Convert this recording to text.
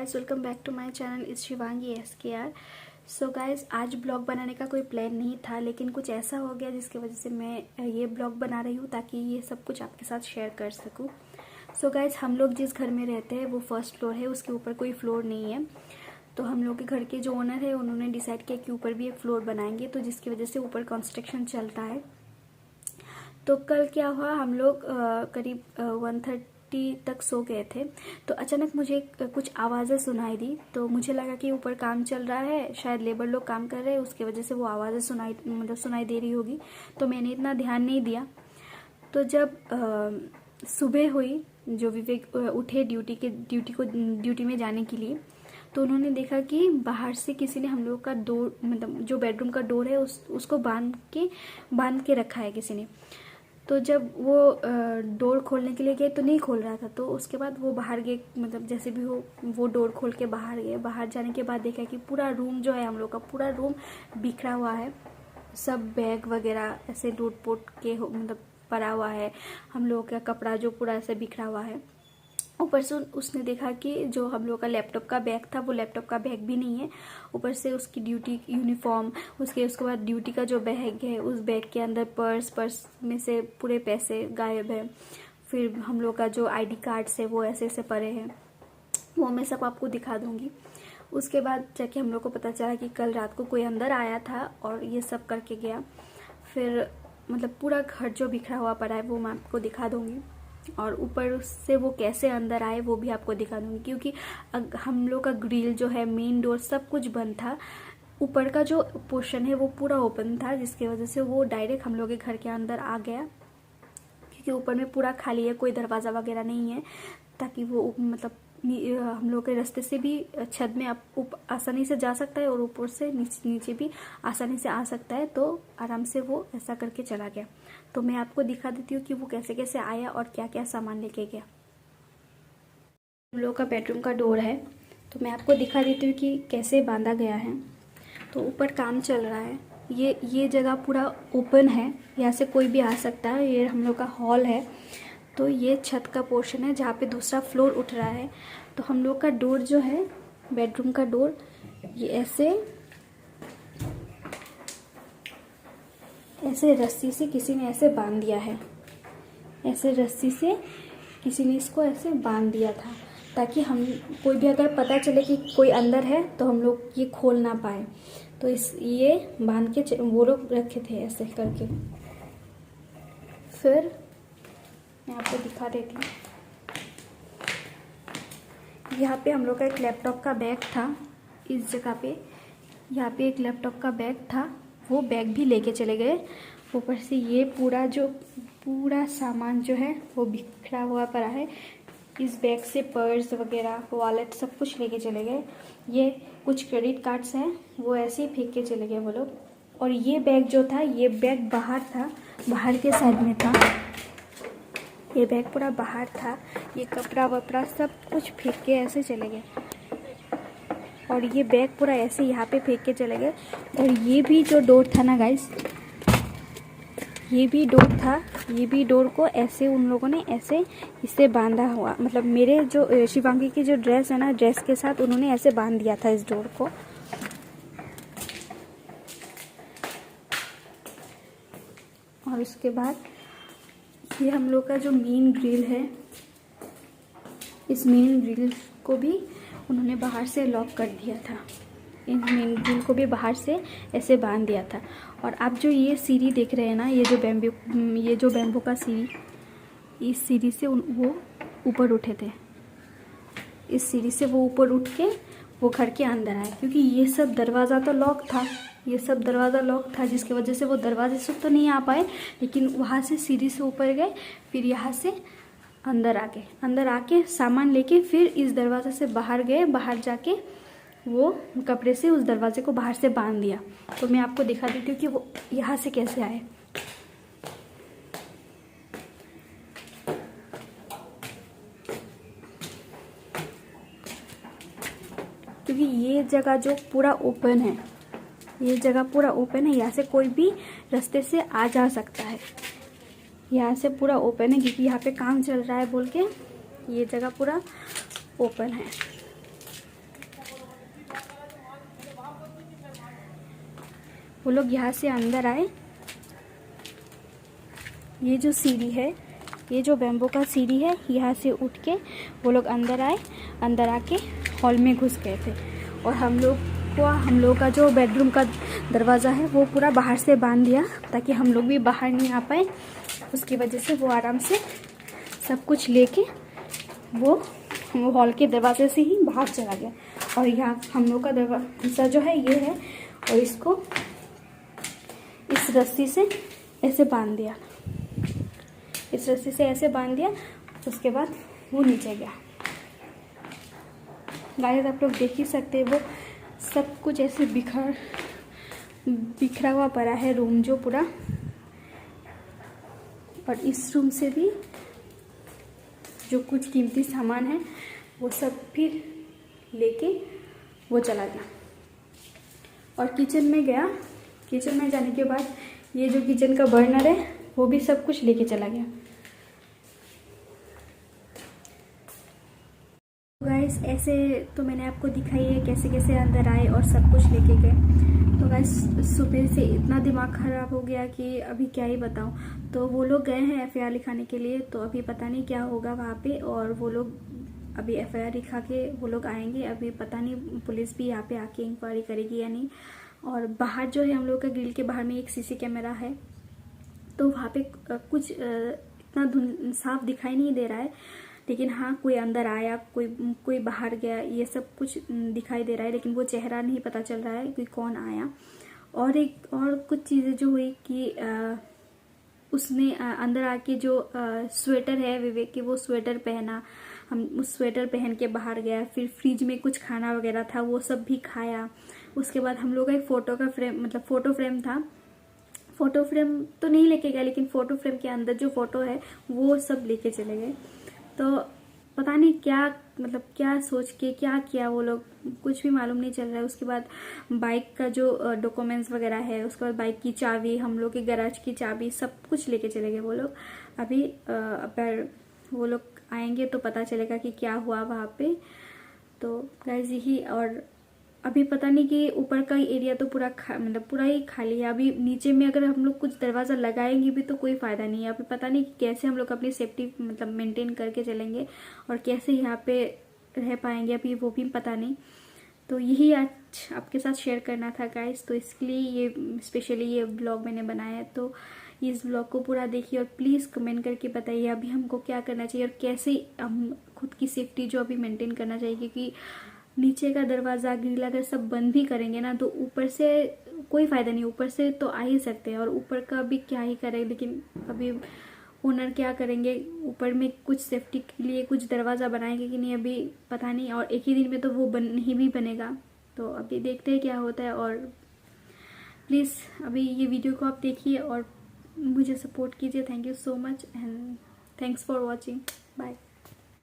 Guys, welcome back to my channel is Shivangi SKR। So guys, आज blog बनाने का कोई प्लान नहीं था, लेकिन कुछ ऐसा हो गया जिसकी वजह से मैं ये ब्लॉग बना रही हूँ ताकि ये सब कुछ आपके साथ शेयर कर सकूँ। सो गाइस, हम लोग जिस घर में रहते हैं वो फर्स्ट फ्लोर है, उसके ऊपर कोई फ्लोर नहीं है। तो हम लोग के घर के जो ओनर है उन्होंने डिसाइड किया कि ऊपर भी एक फ्लोर बनाएंगे, तो जिसकी वजह से ऊपर कंस्ट्रक्शन चलता है। तो कल क्या हुआ, हम लोग करीब 1:30 तक सो गए थे। तो अचानक मुझे कुछ आवाज़ें सुनाई दी, तो मुझे लगा कि ऊपर काम चल रहा है, शायद लेबर लोग काम कर रहे हैं, उसकी वजह से वो आवाज़ें सुनाई दे रही होगी। तो मैंने इतना ध्यान नहीं दिया। तो जब सुबह हुई, जो विवेक उठे ड्यूटी में जाने के लिए, तो उन्होंने देखा कि बाहर से किसी ने हम लोग का डोर, मतलब जो बेडरूम का डोर है उसको बांध के रखा है किसी ने। तो जब वो डोर खोलने के लिए गए तो नहीं खोल रहा था, तो उसके बाद वो बाहर गए, मतलब जैसे भी हो वो डोर खोल के बाहर गए। बाहर जाने के बाद देखा कि पूरा रूम जो है, हम लोग का पूरा रूम बिखरा हुआ है, सब बैग वगैरह ऐसे टूट पोट के मतलब पड़ा हुआ है। हम लोग का कपड़ा जो पूरा ऐसे बिखरा हुआ है। ऊपर से उसने देखा कि जो हम लोग का लैपटॉप का बैग था वो लैपटॉप का बैग भी नहीं है। ऊपर से उसकी ड्यूटी यूनिफॉर्म, उसके बाद ड्यूटी का जो बैग है, उस बैग के अंदर पर्स में से पूरे पैसे गायब है। फिर हम लोग का जो ID कार्ड्स है वो ऐसे ऐसे पड़े हैं, वो मैं सब आपको दिखा दूंगी। उसके बाद जाके हम लोग को पता चला कि कल रात को कोई अंदर आया था और ये सब करके गया। फिर मतलब पूरा घर जो बिखरा हुआ पड़ा है वो मैं आपको दिखा दूंगी, और ऊपर से वो कैसे अंदर आए वो भी आपको दिखा दूंगी। क्योंकि हम लोग का ग्रिल जो है, मेन डोर, सब कुछ बंद था। ऊपर का जो पोर्शन है वो पूरा ओपन था, जिसकी वजह से वो डायरेक्ट हम लोग के घर के अंदर आ गया। क्योंकि ऊपर में पूरा खाली है, कोई दरवाज़ा वगैरह नहीं है, ताकि वो मतलब हम लोग के रास्ते से भी छत में आप आसानी से जा सकता है, और ऊपर से नीचे भी आसानी से आ सकता है। तो आराम से वो ऐसा करके चला गया। तो मैं आपको दिखा देती हूँ कि वो कैसे कैसे आया और क्या क्या सामान लेके गया। हम लोग का बेडरूम का डोर है, तो मैं आपको दिखा देती हूँ कि कैसे बांधा गया है। तो ऊपर काम चल रहा है, ये जगह पूरा ओपन है, यहाँ से कोई भी आ सकता है। ये हम लोग का हॉल है, तो ये छत का पोर्शन है जहाँ पे दूसरा फ्लोर उठ रहा है। तो हम लोग का डोर जो है, बेडरूम का डोर, ये ऐसे रस्सी से किसी ने ऐसे बांध दिया है। ऐसे रस्सी से किसी ने इसको ऐसे बांध दिया था, ताकि हम कोई भी अगर पता चले कि कोई अंदर है तो हम लोग ये खोल ना पाए। तो ये बांध के वो लोग रखे थे ऐसे करके। फिर मैं आपको दिखा देती हूँ। यहाँ पे हम लोग का एक लैपटॉप का बैग था, इस जगह पे यहाँ पे एक लैपटॉप का बैग था, वो बैग भी लेके चले गए। ऊपर से ये पूरा सामान जो है वो बिखरा हुआ पड़ा है। इस बैग से पर्स वगैरह, वॉलेट, सब कुछ लेके चले गए। ये कुछ क्रेडिट कार्ड्स हैं, वो ऐसे ही फेंक के चले गए वो लोग। और ये बैग जो था, ये बैग बाहर था, बाहर के साइड में था। ये बैग पूरा बाहर था। ये कपड़ा वपड़ा सब कुछ फेंक के ऐसे चले गए, और ये बैग पूरा ऐसे यहाँ पे फेंक के चले गए। और ये भी जो डोर था ना गाइस, ये भी डोर था, ये भी डोर को ऐसे उन लोगों ने ऐसे इससे बांधा हुआ, मतलब मेरे जो शिवांगी की जो ड्रेस है ना, ड्रेस के साथ उन्होंने ऐसे बांध दिया था इस डोर को। और उसके बाद ये हम लोग का जो मेन ग्रिल है, इस मेन ग्रिल को भी उन्होंने बाहर से लॉक कर दिया था। इन मेन ग्रिल को भी बाहर से ऐसे बांध दिया था। और आप जो ये सीढ़ी देख रहे हैं ना, ये जो बैम्बू का सीढ़ी, इस सीढ़ी से वो ऊपर उठे थे। इस सीढ़ी से वो ऊपर उठ के वो घर के अंदर आए, क्योंकि ये सब दरवाज़ा तो लॉक था, जिसकी वजह से वो दरवाजे से तो नहीं आ पाए, लेकिन वहाँ से सीढ़ी से ऊपर गए, फिर यहाँ से अंदर आके सामान लेके फिर इस दरवाजे से बाहर गए। बाहर जाके वो कपड़े से उस दरवाजे को बाहर से बांध दिया। तो मैं आपको दिखा देती हूँ कि वो यहाँ से कैसे आए। क्योंकि ये जगह जो पूरा ओपन है, यहाँ से कोई भी रास्ते से आ जा सकता है। यहाँ से पूरा ओपन है, क्योंकि यहाँ पे काम चल रहा है बोल के ये जगह पूरा ओपन है। वो लोग यहाँ से अंदर आए। ये जो सीढ़ी है, ये जो बैम्बू का सीढ़ी है, यहाँ से उठ के वो लोग अंदर आए। अंदर आके हॉल में घुस गए थे और हम लोग का जो बेडरूम का दरवाज़ा है वो पूरा बाहर से बांध दिया ताकि हम लोग भी बाहर नहीं आ पाए। उसकी वजह से वो आराम से सब कुछ लेके वो हॉल के दरवाजे से ही बाहर चला गया। और यहाँ हम लोग का दरवाज़ा जो है ये है, और इसको इस रस्सी से ऐसे बांध दिया, इस रस्सी से ऐसे बांध दिया। उसके बाद वो नीचे गया। गाइस आप लोग देख ही सकते हैं, वो सब कुछ ऐसे बिखरा हुआ पड़ा है रूम जो पूरा। और इस रूम से भी जो कुछ कीमती सामान है वो सब फिर लेके वो चला गया। और किचन में गया। किचन में जाने के बाद ये जो किचन का बर्नर है वो भी सब कुछ लेके चला गया। गाइस ऐसे तो मैंने आपको दिखाई है कैसे कैसे अंदर आए और सब कुछ लेके गए। तो गाइस सुबह से इतना दिमाग ख़राब हो गया कि अभी क्या ही बताऊं। तो वो लोग गए हैं एफआईआर लिखाने के लिए, तो अभी पता नहीं क्या होगा वहाँ पे। और वो लोग अभी एफआईआर लिखा के वो लोग आएंगे। अभी पता नहीं पुलिस भी यहाँ पे आके इंक्वायरी करेगी या नहीं। और बाहर जो है हम लोग का ग्रिल के बाहर में एक सीसी कैमरा है, तो वहाँ पे कुछ इतना साफ दिखाई नहीं दे रहा है, लेकिन हाँ कोई अंदर आया, कोई बाहर गया, ये सब कुछ दिखाई दे रहा है, लेकिन वो चेहरा नहीं पता चल रहा है कि कौन आया। और कुछ चीज़ें जो हुई कि उसने अंदर आके जो स्वेटर है विवेक के, वो स्वेटर पहना। हम उस स्वेटर पहन के बाहर गया। फिर फ्रिज में कुछ खाना वगैरह था वो सब भी खाया। उसके बाद हम लोग का एक फ़ोटो का फ्रेम, मतलब फ़ोटो फ्रेम था, फ़ोटो फ्रेम तो नहीं लेके गया, लेकिन फ़ोटो फ्रेम के अंदर जो फ़ोटो है वो सब लेके चले गए। तो पता नहीं क्या, मतलब क्या सोच के क्या किया वो लोग, कुछ भी मालूम नहीं चल रहा है। उसके बाद बाइक का जो डॉक्यूमेंट्स वगैरह है, उसके बाद बाइक की चाबी, हम लोग के गैराज की चाबी, सब कुछ लेके चले गए वो लोग। अभी अगर वो लोग आएंगे तो पता चलेगा कि क्या हुआ वहाँ पे। तो गाइस यही। और अभी पता नहीं कि ऊपर का एरिया तो पूरा मतलब पूरा ही खाली है। अभी नीचे में अगर हम लोग कुछ दरवाज़ा लगाएंगे भी तो कोई फ़ायदा नहीं है। अभी पता नहीं कि कैसे हम लोग अपनी सेफ्टी मतलब मेंटेन करके चलेंगे और कैसे यहाँ पे रह पाएंगे, अभी वो भी पता नहीं। तो यही आज आपके साथ शेयर करना था गाइस। तो इसके लिए ये स्पेशली ये ब्लॉग मैंने बनाया है। तो इस ब्लॉग को पूरा देखिए और प्लीज़ कमेंट करके बताइए अभी हमको क्या करना चाहिए और कैसे हम खुद की सेफ्टी जो अभी मेंटेन करना चाहिए। क्योंकि नीचे का दरवाज़ा ग्रिल अगर सब बंद भी करेंगे ना तो ऊपर से कोई फ़ायदा नहीं, ऊपर से तो आ ही सकते हैं। और ऊपर का भी क्या ही करें, लेकिन अभी ओनर क्या करेंगे, ऊपर में कुछ सेफ्टी के लिए कुछ दरवाज़ा बनाएंगे कि नहीं अभी पता नहीं। और एक ही दिन में तो वो नहीं भी बनेगा। तो अभी देखते हैं क्या होता है। और प्लीज़ अभी ये वीडियो को आप देखिए और मुझे सपोर्ट कीजिए। Thank you so much and thanks for watching. Bye.